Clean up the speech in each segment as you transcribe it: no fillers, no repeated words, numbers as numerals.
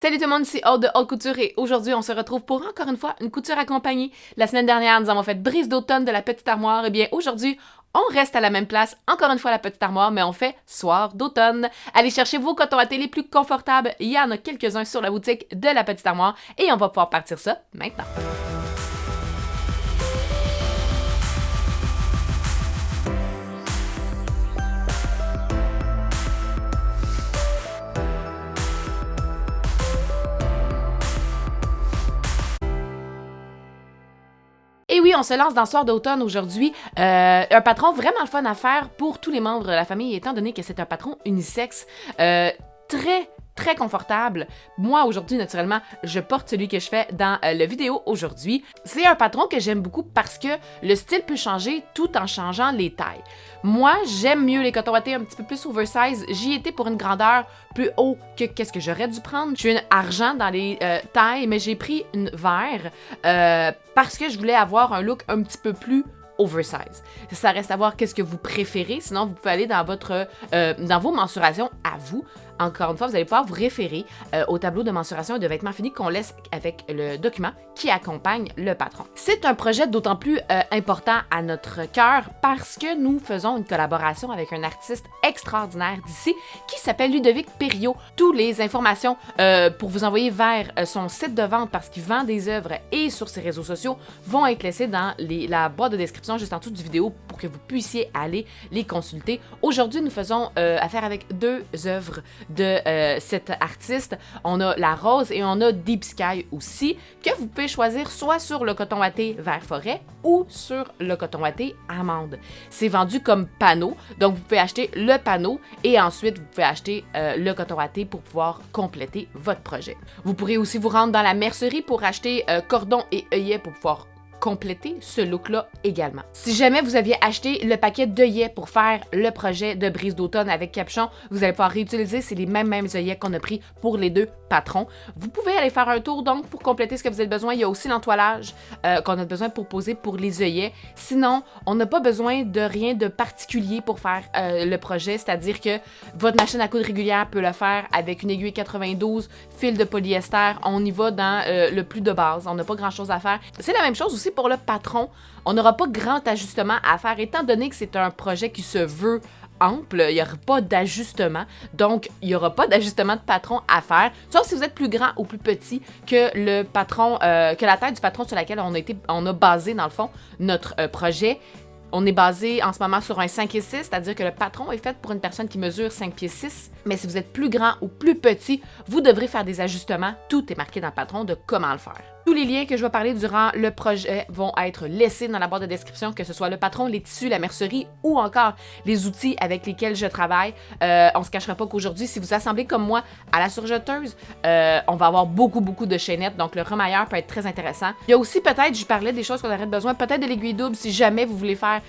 Salut tout le monde, c'est Aude de Haute Couture et aujourd'hui on se retrouve pour encore une fois une couture accompagnée. La semaine dernière nous avons fait brise d'automne de la petite armoire, et bien aujourd'hui on reste à la même place, encore une fois la petite armoire, mais on fait soir d'automne. Allez chercher vos cotons wattés les plus confortables, il y en a quelques-uns sur la boutique de la petite armoire et on va pouvoir partir ça maintenant. Et oui, on se lance dans Soir d'automne aujourd'hui. Un patron vraiment le fun à faire pour tous les membres de la famille, étant donné que c'est un patron unisexe très confortable. Moi, aujourd'hui, naturellement, je porte celui que je fais dans la vidéo aujourd'hui. C'est un patron que j'aime beaucoup parce que le style peut changer tout en changeant les tailles. Moi, j'aime mieux les cotons wattés un petit peu plus oversize. J'y étais pour une grandeur plus haut que qu'est-ce que j'aurais dû prendre. Je suis une argent dans les tailles, mais j'ai pris une vert parce que je voulais avoir un look un petit peu plus oversize. Ça reste à voir qu'est-ce que vous préférez, sinon vous pouvez aller dans vos mensurations à vous. Encore une fois, vous allez pouvoir vous référer au tableau de mensuration et de vêtements finis qu'on laisse avec le document qui accompagne le patron. C'est un projet d'autant plus important à notre cœur parce que nous faisons une collaboration avec un artiste extraordinaire d'ici qui s'appelle Ludovic Perriot. Toutes les informations pour vous envoyer vers son site de vente parce qu'il vend des œuvres et sur ses réseaux sociaux vont être laissées dans la boîte de description juste en dessous du vidéo pour que vous puissiez aller les consulter. Aujourd'hui, nous faisons affaire avec deux œuvres de cet artiste. On a la rose et on a Deep Sky aussi, que vous pouvez choisir soit sur le coton watté vert forêt ou sur le coton watté amande. C'est vendu comme panneau, donc vous pouvez acheter le panneau et ensuite vous pouvez acheter le coton watté pour pouvoir compléter votre projet. Vous pourrez aussi vous rendre dans la mercerie pour acheter cordon et œillet pour pouvoir compléter ce look-là également. Si jamais vous aviez acheté le paquet d'œillets pour faire le projet de brise d'automne avec capuchon, vous allez pouvoir réutiliser, c'est les mêmes œillets qu'on a pris pour les deux patrons. Vous pouvez aller faire un tour donc pour compléter ce que vous avez besoin. Il y a aussi l'entoilage qu'on a besoin pour poser pour les œillets. Sinon, on n'a pas besoin de rien de particulier pour faire le projet, c'est-à-dire que votre machine à coudre régulière peut le faire avec une aiguille 92, fil de polyester. On y va dans le plus de base. On n'a pas grand-chose à faire. C'est la même chose aussi pour le patron. On n'aura pas grand ajustement à faire étant donné que c'est un projet qui se veut ample, il n'y aura pas d'ajustement. Donc, il n'y aura pas d'ajustement de patron à faire, sauf si vous êtes plus grand ou plus petit que le patron, que la taille du patron sur laquelle on a basé, dans le fond, notre projet. On est basé en ce moment sur un 5 et 6, c'est-à-dire que le patron est fait pour une personne qui mesure 5 pieds 6. Mais si vous êtes plus grand ou plus petit, vous devrez faire des ajustements. Tout est marqué dans le patron de comment le faire. Tous les liens que je vais parler durant le projet vont être laissés dans la barre de description, que ce soit le patron, les tissus, la mercerie ou encore les outils avec lesquels je travaille. On se cachera pas qu'aujourd'hui, si vous assemblez comme moi à la surjeteuse, on va avoir beaucoup de chaînettes, donc le remailleur peut être très intéressant. Il y a aussi peut-être, je parlais des choses qu'on aurait besoin, peut-être de l'aiguille double si jamais vous voulez faire,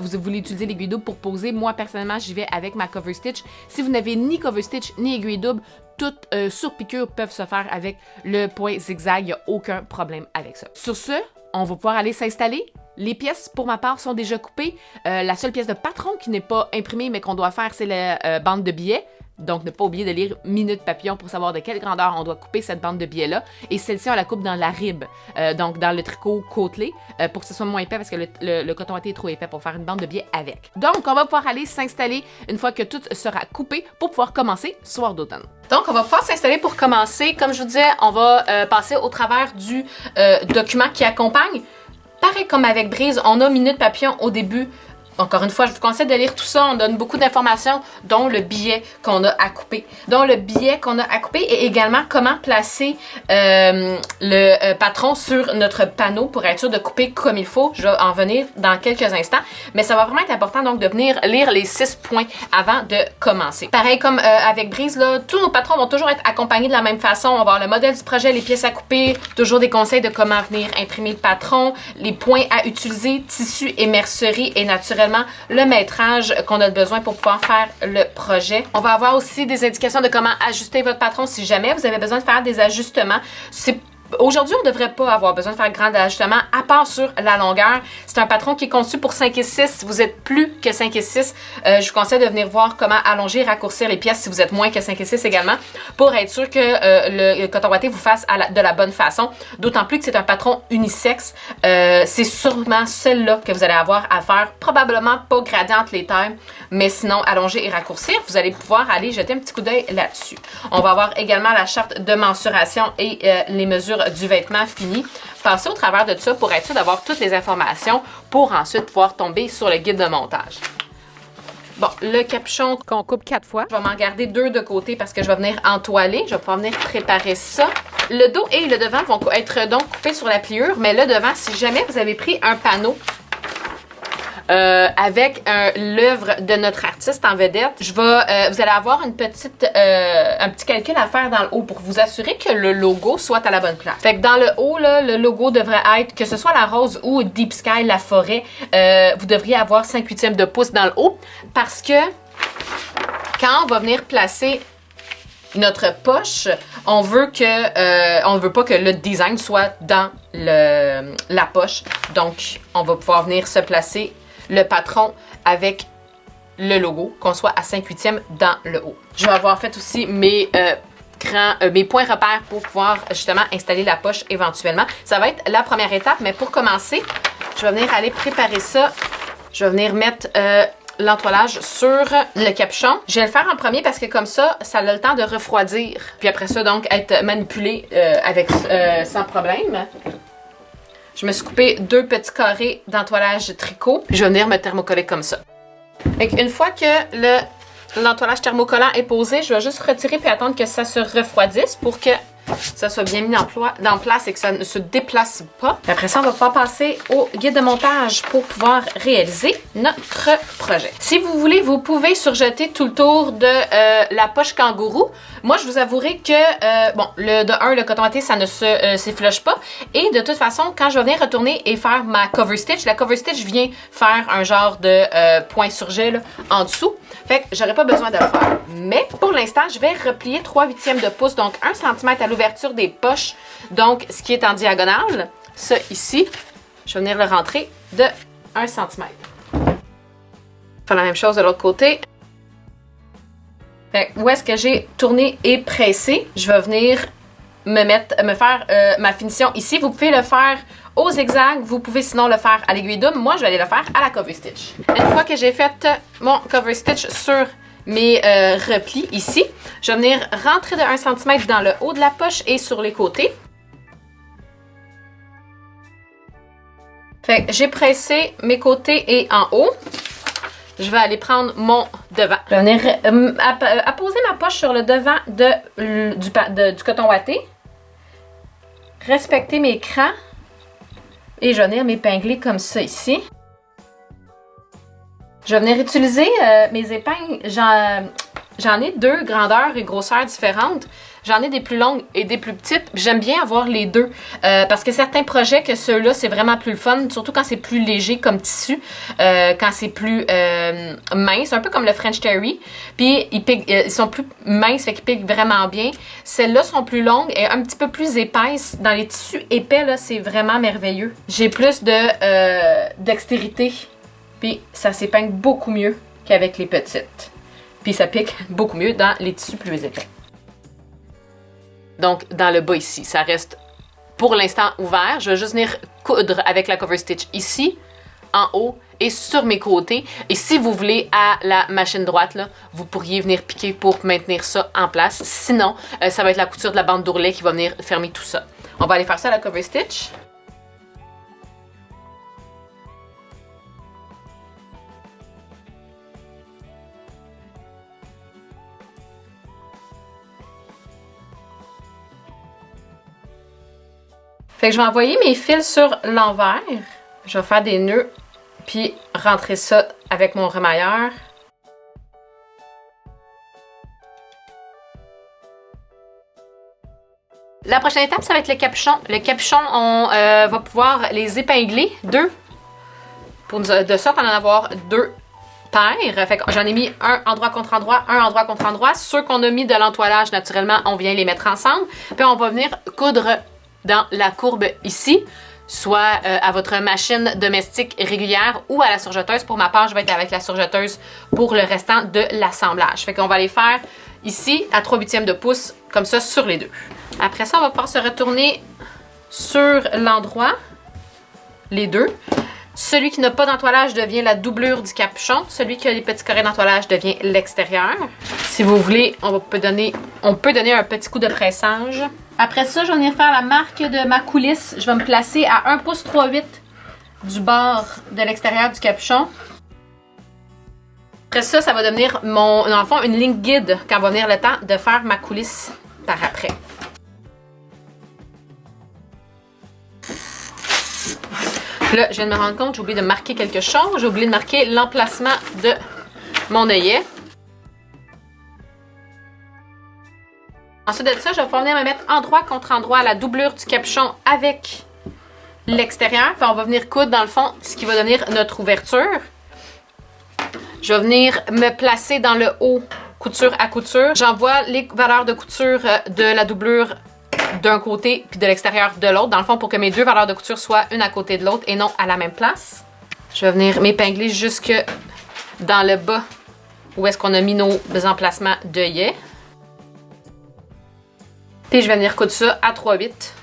vous voulez utiliser l'aiguille double pour poser. Moi, personnellement, j'y vais avec ma cover stitch. Si vous n'avez ni cover stitch ni aiguille double, toutes surpiqûres peuvent se faire avec le point zigzag, il n'y a aucun problème avec ça. Sur ce, on va pouvoir aller s'installer. Les pièces, pour ma part, sont déjà coupées. La seule pièce de patron qui n'est pas imprimée, mais qu'on doit faire, c'est la bande de billets. Donc, ne pas oublier de lire Minute Papillon pour savoir de quelle grandeur on doit couper cette bande de billets-là. Et celle-ci, on la coupe dans la ribe, donc dans le tricot côtelé, pour que ce soit moins épais parce que le coton watté est trop épais pour faire une bande de billets avec. Donc, on va pouvoir aller s'installer une fois que tout sera coupé pour pouvoir commencer Soir d'automne. Donc, on va pouvoir s'installer pour commencer. Comme je vous disais, on va passer au travers du document qui accompagne. Pareil comme avec Brise, on a Minute Papillon au début. Encore une fois, je vous conseille de lire tout ça. On donne beaucoup d'informations, dont le billet qu'on a à couper. Et également comment placer le patron sur notre panneau pour être sûr de couper comme il faut. Je vais en venir dans quelques instants. Mais ça va vraiment être important donc de venir lire les 6 points avant de commencer. Pareil comme avec Brise, là, tous nos patrons vont toujours être accompagnés de la même façon. On va avoir le modèle du projet, les pièces à couper, toujours des conseils de comment venir imprimer le patron, les points à utiliser, tissu et mercerie et naturellement le métrage qu'on a besoin pour pouvoir faire le projet. On va avoir aussi des indications de comment ajuster votre patron si jamais vous avez besoin de faire des ajustements. C'est Aujourd'hui, on ne devrait pas avoir besoin de faire grand ajustement, à part sur la longueur. C'est un patron qui est conçu pour 5 et 6. Si vous êtes plus que 5 et 6, je vous conseille de venir voir comment allonger et raccourcir les pièces si vous êtes moins que 5 et 6 également, pour être sûr que le coton ouaté vous fasse de la bonne façon. D'autant plus que c'est un patron unisexe. C'est sûrement celle-là que vous allez avoir à faire. Probablement pas gradient les tailles, mais sinon allonger et raccourcir. Vous allez pouvoir aller jeter un petit coup d'œil là-dessus. On va avoir également la charte de mensuration et les mesures du vêtement fini. Passez au travers de tout ça pour être sûr d'avoir toutes les informations pour ensuite pouvoir tomber sur le guide de montage. Bon, le capuchon qu'on coupe 4 fois, je vais m'en garder 2 de côté parce que je vais venir entoiler. Je vais pouvoir venir préparer ça. Le dos et le devant vont être donc coupés sur la pliure, mais le devant, si jamais vous avez pris un panneau avec l'œuvre de notre artiste en vedette, vous allez avoir un petit calcul à faire dans le haut pour vous assurer que le logo soit à la bonne place. Fait que dans le haut, là, le logo devrait être, que ce soit la rose ou Deep Sky, la forêt, vous devriez avoir 5/8 de pouce dans le haut, parce que quand on va venir placer notre poche, on veut pas que le design soit dans la poche. Donc, on va pouvoir venir se placer le patron avec le logo, qu'on soit à 5/8 dans le haut. Je vais avoir fait aussi mes points repères pour pouvoir justement installer la poche éventuellement. Ça va être la première étape, mais pour commencer, je vais venir aller préparer ça. Je vais venir mettre l'entoilage sur le capuchon. Je vais le faire en premier parce que comme ça, ça a le temps de refroidir. Puis après ça, donc, être manipulé sans problème. Je me suis coupé 2 petits carrés d'entoilage tricot. Je vais venir me thermocoller comme ça. Une fois que l'entoilage thermocollant est posé, je vais juste retirer puis attendre que ça se refroidisse pour que ça soit bien mis en place et que ça ne se déplace pas. Et après ça, on va pouvoir passer au guide de montage pour pouvoir réaliser notre projet. Si vous voulez, vous pouvez surjeter tout le tour de la poche kangourou. Moi, je vous avouerai que, le coton ouaté, ça ne s'effloche pas. Et de toute façon, quand je vais venir retourner et faire ma cover stitch, la cover stitch vient faire un genre de point surjet là, en dessous. Fait que j'aurais pas besoin de le faire. Mais pour l'instant, je vais replier 3/8 de pouce, donc 1 cm à l'ouverture des poches. Donc, ce qui est en diagonale, ça ici, je vais venir le rentrer de 1 cm. Faire la même chose de l'autre côté. Fait que où est-ce que j'ai tourné et pressé, je vais venir me faire ma finition ici. Vous pouvez le faire au zigzag, vous pouvez sinon le faire à l'aiguille double. Moi, je vais aller le faire à la cover stitch. Une fois que j'ai fait mon cover stitch sur mes replis ici, je vais venir rentrer de 1 cm dans le haut de la poche et sur les côtés. Fait que j'ai pressé mes côtés et en haut. Je vais aller prendre mon devant. Je vais venir apposer ma poche sur le devant du coton ouaté. Respecter mes crans. Et je vais venir m'épingler comme ça ici. Je vais venir utiliser mes épingles. J'en ai 2 grandeurs et grosseurs différentes. J'en ai des plus longues et des plus petites. J'aime bien avoir les deux parce que certains projets que ceux-là, c'est vraiment plus le fun, surtout quand c'est plus léger comme tissu, quand c'est plus mince, un peu comme le French Terry. Puis ils sont plus minces, fait qu'ils piquent vraiment bien. Celles-là sont plus longues et un petit peu plus épaisses. Dans les tissus épais, là, c'est vraiment merveilleux. J'ai plus de dextérité, puis ça s'épingle beaucoup mieux qu'avec les petites. Puis ça pique beaucoup mieux dans les tissus plus épais. Donc, dans le bas ici, ça reste pour l'instant ouvert. Je vais juste venir coudre avec la cover stitch ici, en haut et sur mes côtés. Et si vous voulez à la machine droite, là, vous pourriez venir piquer pour maintenir ça en place. Sinon, ça va être la couture de la bande d'ourlet qui va venir fermer tout ça. On va aller faire ça à la cover stitch. Fait que je vais envoyer mes fils sur l'envers. Je vais faire des nœuds, puis rentrer ça avec mon remailleur. La prochaine étape, ça va être le capuchon. Le capuchon, on va pouvoir les épingler, 2, de sorte à en avoir 2 paires. Fait que j'en ai mis un endroit contre endroit, un endroit contre endroit. Ceux qu'on a mis de l'entoilage, naturellement, on vient les mettre ensemble. Puis on va venir coudre dans la courbe ici, soit à votre machine domestique régulière ou à la surjeteuse. Pour ma part, je vais être avec la surjeteuse pour le restant de l'assemblage. Fait qu'on va les faire ici à 3/8 de pouce, comme ça sur les deux. Après ça, on va pouvoir se retourner sur l'endroit, les deux. Celui qui n'a pas d'entoilage devient la doublure du capuchon. Celui qui a les petits carrés d'entoilage devient l'extérieur. Si vous voulez, on peut donner un petit coup de pressage. Après ça, je vais venir faire la marque de ma coulisse. Je vais me placer à 1 pouce 3/8 du bord de l'extérieur du capuchon. Après ça, ça va devenir dans le fond, une ligne guide quand va venir le temps de faire ma coulisse par après. Là, je viens de me rendre compte, j'ai oublié de marquer quelque chose. J'ai oublié de marquer l'emplacement de mon œillet. Ensuite de ça, je vais pouvoir venir me mettre endroit contre endroit à la doublure du capuchon avec l'extérieur. Puis on va venir coudre dans le fond ce qui va devenir notre ouverture. Je vais venir me placer dans le haut, couture à couture. J'envoie les valeurs de couture de la doublure d'un côté puis de l'extérieur de l'autre, dans le fond pour que mes deux valeurs de couture soient une à côté de l'autre et non à la même place. Je vais venir m'épingler jusque dans le bas où est-ce qu'on a mis nos emplacements d'œillets. Puis je vais venir coudre ça à 3/8.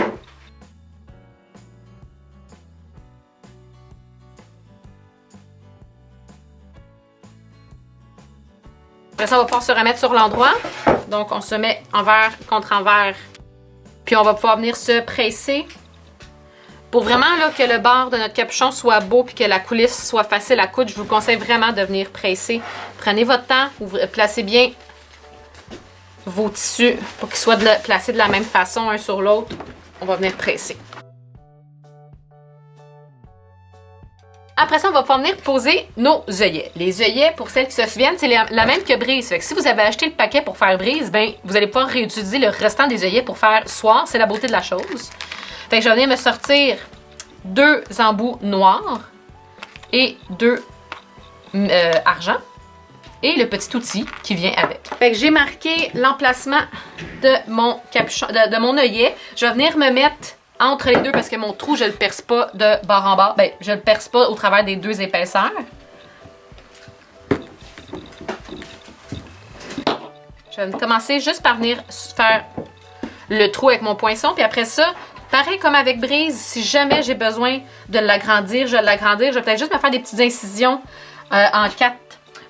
Après ça, on va pouvoir se remettre sur l'endroit. Donc on se met envers contre envers. Puis on va pouvoir venir se presser pour vraiment là, que le bord de notre capuchon soit beau puis que la coulisse soit facile à coudre. Je vous conseille vraiment de venir presser. Prenez votre temps, placez bien vos tissus pour qu'ils soient placés de la même façon un sur l'autre. On va venir presser. Après ça, on va pouvoir venir poser nos œillets. Les œillets, pour celles qui se souviennent, c'est la même que brise. Fait que si vous avez acheté le paquet pour faire brise, ben vous allez pouvoir réutiliser le restant des œillets pour faire soie. C'est la beauté de la chose. Fait que je vais venir me sortir 2 embouts noirs et 2 argent. Et le petit outil qui vient avec. Fait que j'ai marqué l'emplacement de mon capuchon, de mon œillet. Je vais venir me mettre entre les deux parce que mon trou, je le perce pas de bord en bord. Ben, je le perce pas au travers des deux épaisseurs. Je vais commencer juste par venir faire le trou avec mon poinçon. Puis après ça, pareil comme avec brise, si jamais j'ai besoin de l'agrandir, je vais l'agrandir. Je vais peut-être juste me faire des petites incisions en 4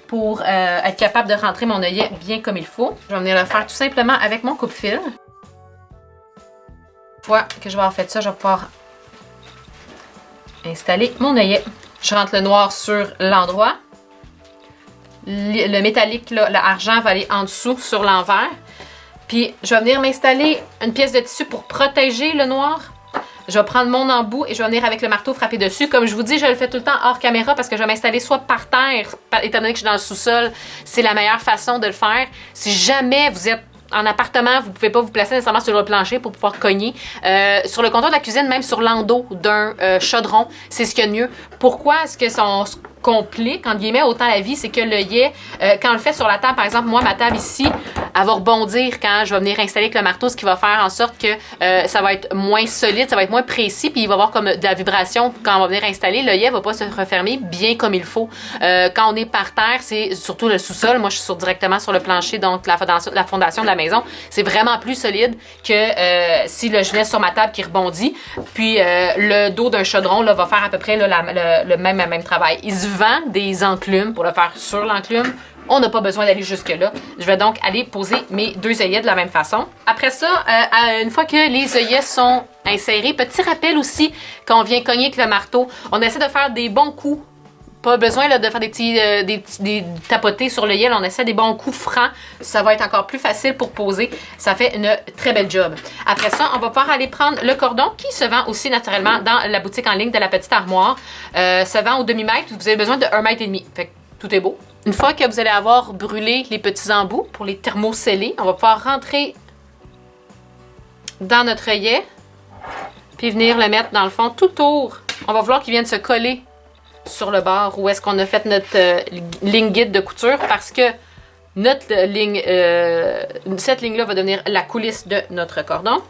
pour être capable de rentrer mon œillet bien comme il faut. Je vais venir le faire tout simplement avec mon coupe-fil. Une fois que je vais avoir fait ça, je vais pouvoir installer mon œillet. Je rentre le noir sur l'endroit. Le métallique, l'argent va aller en dessous sur l'envers. Puis je vais venir m'installer une pièce de tissu pour protéger le noir. Je vais prendre mon embout et je vais venir avec le marteau frapper dessus. Comme je vous dis, je le fais tout le temps hors caméra parce que je vais m'installer soit par terre, étant donné que je suis dans le sous-sol. C'est la meilleure façon de le faire. Si jamais vous êtes en appartement, vous ne pouvez pas vous placer nécessairement sur le plancher pour pouvoir cogner. Sur le comptoir de la cuisine, même sur l'endos d'un chaudron, c'est ce qu'il y a de mieux. Pourquoi est-ce que ça complique, entre guillemets, autant la vie? C'est que l'œillet, quand on le fait sur la table, par exemple, moi, ma table ici, elle va rebondir quand je vais venir installer avec le marteau, ce qui va faire en sorte que ça va être moins solide, ça va être moins précis, puis il va y avoir comme de la vibration quand on va venir installer. L'œillet ne va pas se refermer bien comme il faut. Quand on est par terre, c'est surtout le sous-sol. Moi, je suis directement sur le plancher, donc la fondation de la maison. C'est vraiment plus solide que si je venais sur ma table qui rebondit. Puis le dos d'un chaudron là, va faire à peu près là, le même travail. Il se vend des enclumes pour le faire sur l'enclume. On n'a pas besoin d'aller jusque-là. Je vais donc aller poser mes 2 œillets de la même façon. Après ça, une fois que les œillets sont insérés, petit rappel aussi, quand on vient cogner avec le marteau, on essaie de faire des bons coups. Pas besoin là, de faire des tapotés sur l'œillet. On essaie des bons coups francs. Ça va être encore plus facile pour poser. Ça fait une très belle job. Après ça, on va pouvoir aller prendre le cordon qui se vend aussi naturellement dans la boutique en ligne de la petite armoire. Se vend au demi-mètre. Vous avez besoin de 1,5 mètre. Fait que tout est beau. Une fois que vous allez avoir brûlé les petits embouts pour les thermosceller, on va pouvoir rentrer dans notre œillet puis venir le mettre dans le fond tout autour. On va vouloir qu'il vienne se coller sur le bord où est-ce qu'on a fait notre ligne guide de couture parce que notre ligne, cette ligne-là va devenir la coulisse de notre cordon.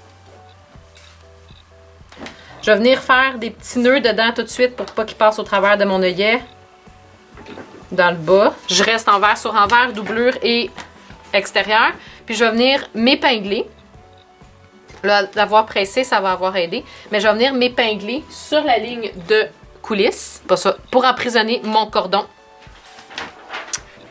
Je vais venir faire des petits nœuds dedans tout de suite pour pas qu'ils passent au travers de mon œillet. Dans le bas. Je reste envers sur envers, doublure et extérieur. Puis je vais venir m'épingler. Là, d'avoir pressé, ça va avoir aidé. Mais je vais venir m'épingler sur la ligne de coulisses. Pas ça. Pour emprisonner mon cordon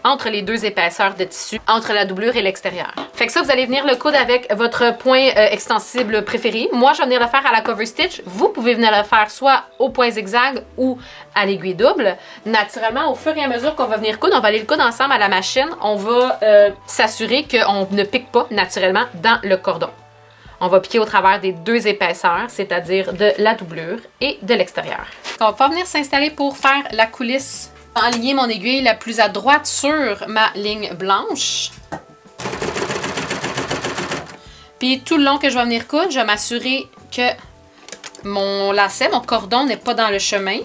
entre les deux épaisseurs de tissu, entre la doublure et l'extérieur. Fait que ça, vous allez venir le coudre avec votre point extensible préféré. Moi, je vais venir le faire à la cover stitch. Vous pouvez venir le faire soit au point zigzag ou à l'aiguille double. Naturellement, au fur et à mesure qu'on va venir coudre, on va aller le coudre ensemble à la machine. On va s'assurer qu'on ne pique pas naturellement dans le cordon. On va piquer au travers des deux épaisseurs, c'est-à-dire de la doublure et de l'extérieur. On va pouvoir venir s'installer pour faire la coulisse. Aligner mon aiguille la plus à droite sur ma ligne blanche. Puis tout le long que je vais venir coudre, je vais m'assurer que mon lacet, mon cordon n'est pas dans le chemin.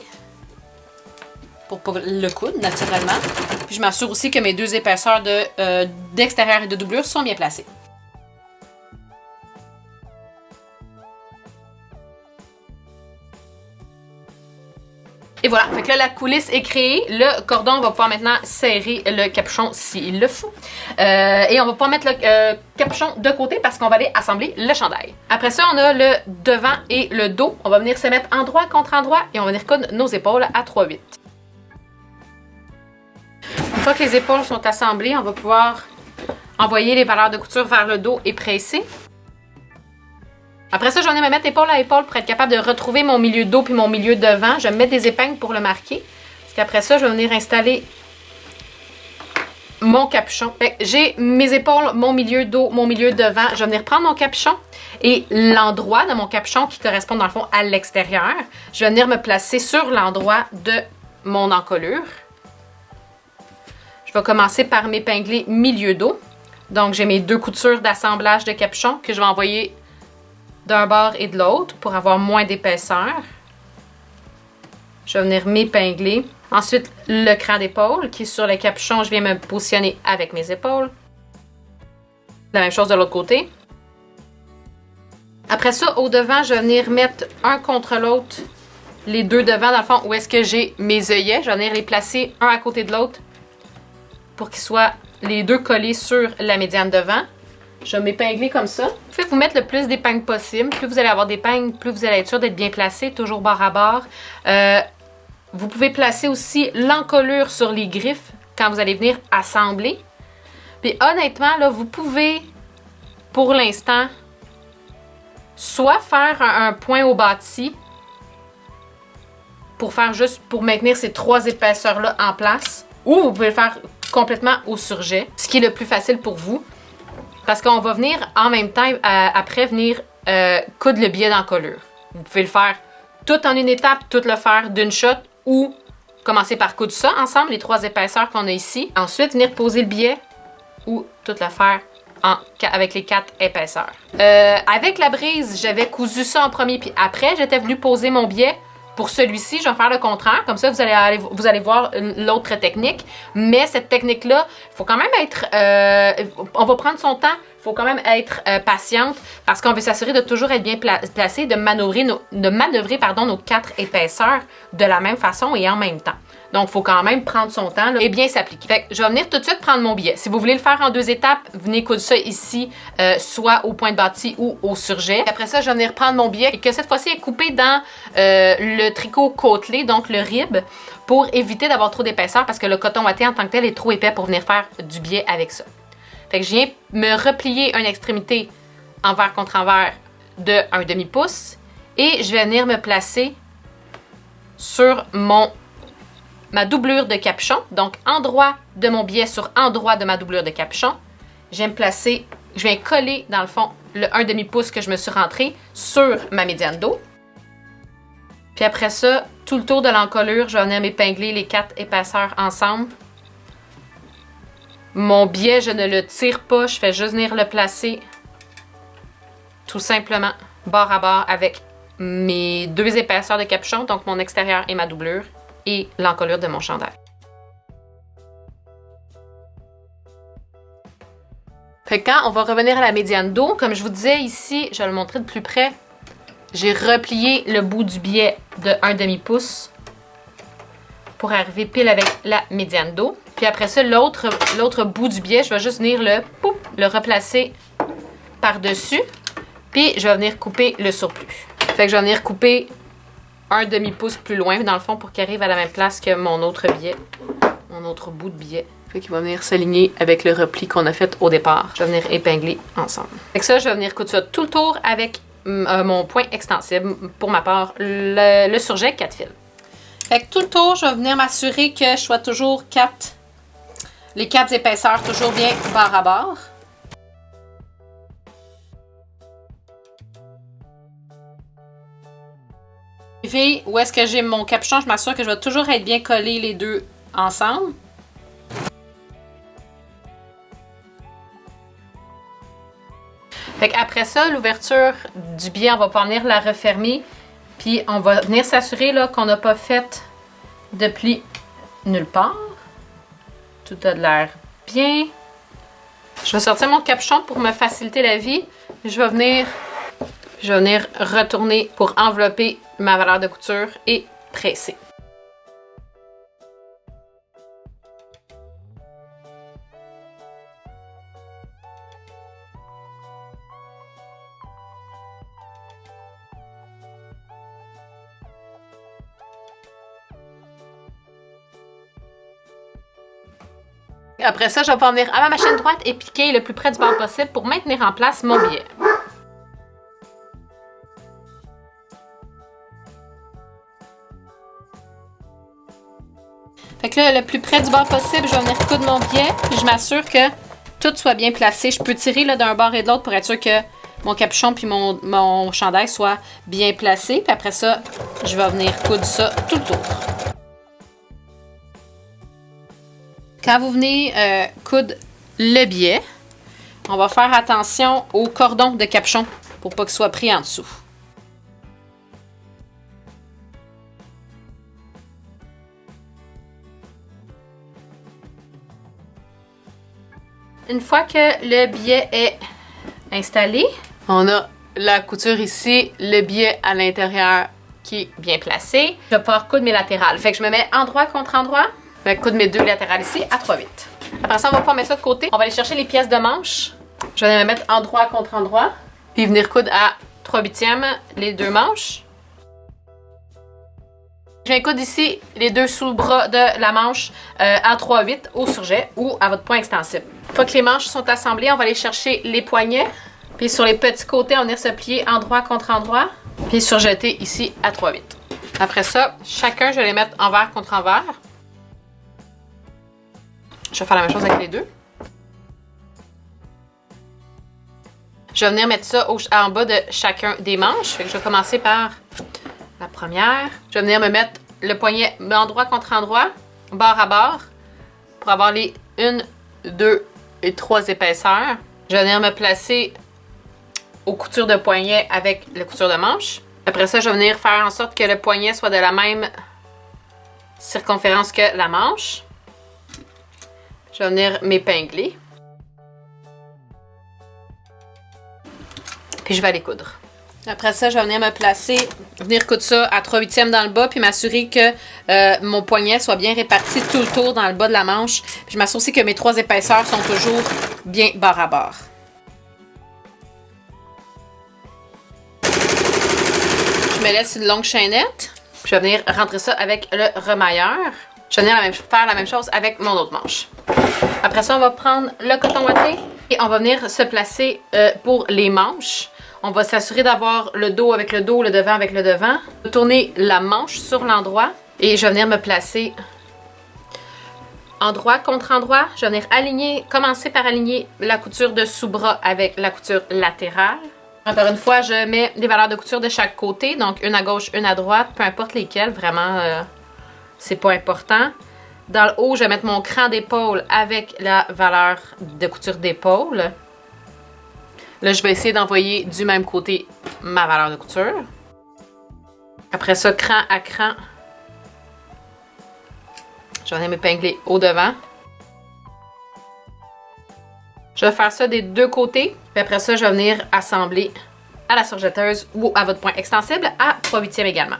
Pour pas le coudre naturellement. Puis je m'assure aussi que mes deux épaisseurs d'extérieur et de doublure sont bien placées. Et voilà, fait que là, la coulisse est créée. Le cordon, on va pouvoir maintenant serrer le capuchon s'il le faut. Et on va pouvoir mettre le capuchon de côté parce qu'on va aller assembler le chandail. Après ça, on a le devant et le dos. On va venir se mettre endroit contre endroit et on va venir coudre nos épaules à 3/8. Une fois que les épaules sont assemblées, on va pouvoir envoyer les valeurs de couture vers le dos et presser. Après ça, je vais venir me mettre épaule à épaule pour être capable de retrouver mon milieu dos puis mon milieu devant. Je vais me mettre des épingles pour le marquer. Parce qu'après ça, je vais venir installer mon capuchon. J'ai mes épaules, mon milieu dos, mon milieu devant. Je vais venir prendre mon capuchon et l'endroit de mon capuchon qui correspond dans le fond à l'extérieur. Je vais venir me placer sur l'endroit de mon encolure. Je vais commencer par m'épingler milieu dos. Donc, j'ai mes deux coutures d'assemblage de capuchon que je vais envoyer d'un bord et de l'autre pour avoir moins d'épaisseur. Je vais venir m'épingler. Ensuite, le cran d'épaule qui est sur le capuchon, je viens me positionner avec mes épaules. La même chose de l'autre côté. Après ça, au devant, je vais venir mettre un contre l'autre, les deux devant, dans le fond, où est-ce que j'ai mes œillets. Je vais venir les placer un à côté de l'autre pour qu'ils soient les deux collés sur la médiane devant. Je vais m'épingler comme ça. Vous pouvez vous mettre le plus d'épingles possible. Plus vous allez avoir d'épingles, plus vous allez être sûr d'être bien placé, toujours bord à bord. Vous pouvez placer aussi l'encolure sur les griffes quand vous allez venir assembler. Puis honnêtement, là, vous pouvez, pour l'instant, soit faire un point au bâti pour maintenir ces trois épaisseurs-là en place, ou vous pouvez le faire complètement au surjet, ce qui est le plus facile pour vous. Parce qu'on va venir en même temps, après venir coudre le biais d'encolure. Vous pouvez le faire tout en une étape, tout le faire d'une shot ou commencer par coudre ça ensemble, les trois épaisseurs qu'on a ici. Ensuite, venir poser le biais ou tout le faire avec les quatre épaisseurs. Avec la brise, j'avais cousu ça en premier, puis après, j'étais venue poser mon biais. Pour celui-ci, je vais faire le contraire. Comme ça, vous allez voir l'autre technique. Mais cette technique-là, il faut quand même être... on va prendre son temps. Il faut quand même être patiente parce qu'on veut s'assurer de toujours être bien placé, de manœuvrer nos quatre épaisseurs de la même façon et en même temps. Donc, il faut quand même prendre son temps là, et bien s'appliquer. Fait que je vais venir tout de suite prendre mon biais. Si vous voulez le faire en deux étapes, venez coudre ça ici, soit au point de bâti ou au surjet. Après ça, je vais venir prendre mon biais et que cette fois-ci est coupé dans le tricot côtelé, donc le rib, pour éviter d'avoir trop d'épaisseur parce que le coton watté en tant que tel est trop épais pour venir faire du biais avec ça. Fait que je viens me replier une extrémité envers contre envers de 1/2 pouce et je vais venir me placer sur ma doublure de capuchon, donc endroit de mon biais sur endroit de ma doublure de capuchon. Je viens coller dans le fond le 1/2 pouce que je me suis rentré sur ma médiane dos. Puis après ça, tout le tour de l'encolure, je vais venir m'épingler les quatre épaisseurs ensemble. Mon biais, je ne le tire pas, je fais juste venir le placer tout simplement bord à bord avec mes deux épaisseurs de capuchon, donc mon extérieur et ma doublure, et l'encolure de mon chandail. Fait que quand on va revenir à la médiane dos, comme je vous disais ici, je vais le montrer de plus près, j'ai replié le bout du biais de 1 demi-pouce pour arriver pile avec la médiane dos. Puis après ça, l'autre bout du biais, je vais juste venir le replacer par-dessus. Puis je vais venir couper le surplus. Fait que je vais venir couper 1 demi-pouce plus loin, dans le fond, pour qu'il arrive à la même place que mon autre biais, mon autre bout de biais. Fait qu'il va venir s'aligner avec le repli qu'on a fait au départ. Je vais venir épingler ensemble. Fait que ça, je vais venir coudre ça tout le tour avec mon point extensible, pour ma part, le surjet 4 fils. Fait que tout le tour, je vais venir m'assurer que je sois toujours les 4 épaisseurs toujours bien bord à bord. Où est-ce que j'ai mon capuchon, je m'assure que je vais toujours être bien collé les deux ensemble. Fait qu'après ça, l'ouverture du biais, on va pouvoir venir la refermer. Puis on va venir s'assurer qu'on n'a pas fait de pli nulle part. Tout a de l'air bien. Je vais sortir mon capuchon pour me faciliter la vie. Je vais venir retourner pour envelopper ma valeur de couture et presser. Après ça, je vais pouvoir venir à ma machine droite et piquer le plus près du bord possible pour maintenir en place mon biais. Fait que là, le plus près du bord possible, je vais venir coudre mon biais, puis je m'assure que tout soit bien placé. Je peux tirer d'un bord et de l'autre pour être sûr que mon capuchon puis mon chandail soient bien placés. Puis après ça, je vais venir coudre ça tout le tour. Quand vous venez coudre le biais, on va faire attention au cordon de capuchon pour pas qu'il soit pris en dessous. Une fois que le biais est installé, on a la couture ici, le biais à l'intérieur qui est bien placé. Je vais pouvoir coudre mes latérales. Fait que je me mets endroit contre endroit. Je vais coudre mes 2 latérales ici à 3/8. Après ça, on va pouvoir mettre ça de côté. On va aller chercher les pièces de manche. Je vais me mettre endroit contre endroit. Puis venir coudre à 3/8 les 2 manches. Je viens coudre ici les 2 sous-bras de la manche à 3/8 au surjet ou à votre point extensible. Une fois que les manches sont assemblées, on va aller chercher les poignets. Puis sur les petits côtés, on va venir se plier endroit contre endroit. Puis surjeter ici à 3/8. Après ça, chacun, je vais les mettre envers contre envers. Je vais faire la même chose avec les 2. Je vais venir mettre ça en bas de chacun des manches. Fait que je vais commencer par la première. Je vais venir me mettre le poignet endroit contre endroit, bord à bord, pour avoir les 1, 2 et 3 épaisseurs. Je vais venir me placer aux coutures de poignet avec la couture de manche. Après ça, je vais venir faire en sorte que le poignet soit de la même circonférence que la manche. Je vais venir m'épingler. Puis je vais aller coudre. Après ça, je vais venir me placer, venir coudre ça à 3/8 dans le bas, puis m'assurer que mon poignet soit bien réparti tout le tour dans le bas de la manche. Puis je m'assure aussi que mes 3 épaisseurs sont toujours bien bord à bord. Je me laisse une longue chaînette. Je vais venir rentrer ça avec le remailleur. Je vais venir faire la même chose avec mon autre manche. Après ça, on va prendre le coton ouaté et on va venir se placer pour les manches. On va s'assurer d'avoir le dos avec le dos, le devant avec le devant. Tourner la manche sur l'endroit et je vais venir me placer endroit contre endroit. Je vais venir commencer par aligner la couture de sous-bras avec la couture latérale. Encore une fois, je mets des valeurs de couture de chaque côté, donc une à gauche, une à droite, peu importe lesquelles, vraiment, c'est pas important. Dans le haut, je vais mettre mon cran d'épaule avec la valeur de couture d'épaule. Là, je vais essayer d'envoyer du même côté ma valeur de couture. Après ça, cran à cran, je vais m'épingler au devant. Je vais faire ça des 2 côtés. Puis après ça, je vais venir assembler à la surjetteuse ou à votre point extensible à 3/8 également.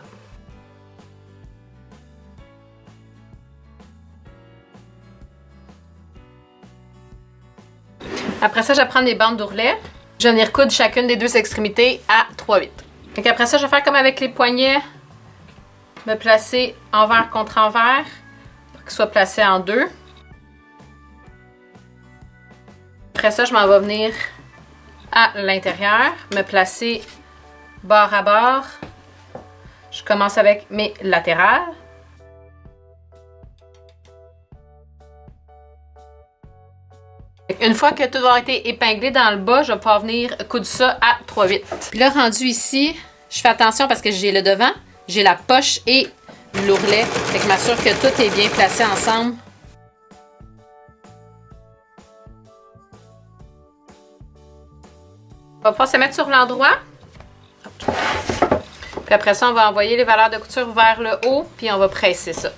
Après ça, je vais prendre des bandes d'ourlet. Je vais venir coudre chacune des deux extrémités à 3/8. Donc après ça, je vais faire comme avec les poignets. Me placer envers contre envers pour qu'ils soient placés en deux. Après ça, je m'en vais venir à l'intérieur, me placer bord à bord. Je commence avec mes latérales. Une fois que tout va être épinglé dans le bas, je vais pouvoir venir coudre ça à 3/8. Puis là, rendu ici, je fais attention parce que j'ai le devant, j'ai la poche et l'ourlet. Fait que je m'assure que tout est bien placé ensemble. On va pouvoir se mettre sur l'endroit. Puis après ça, on va envoyer les valeurs de couture vers le haut, puis on va presser ça.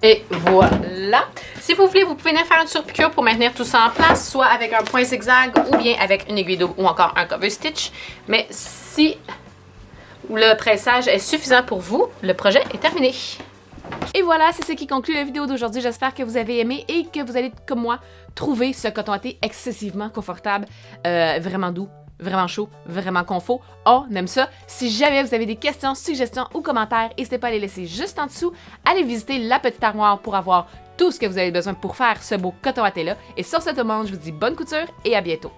Et voilà! Si vous voulez, vous pouvez venir faire une surpiqûre pour maintenir tout ça en place, soit avec un point zigzag ou bien avec une aiguille double ou encore un cover stitch. Mais si le pressage est suffisant pour vous, le projet est terminé. Et voilà, c'est ce qui conclut la vidéo d'aujourd'hui. J'espère que vous avez aimé et que vous allez, comme moi, trouver ce coton à thé excessivement confortable, vraiment doux, vraiment chaud, vraiment confort. On aime ça. Si jamais vous avez des questions, suggestions ou commentaires, n'hésitez pas à les laisser juste en dessous. Allez visiter la petite armoire pour avoir tout ce que vous avez besoin pour faire ce beau coton à thé-là. Et sur ce, tout le monde, je vous dis bonne couture et à bientôt.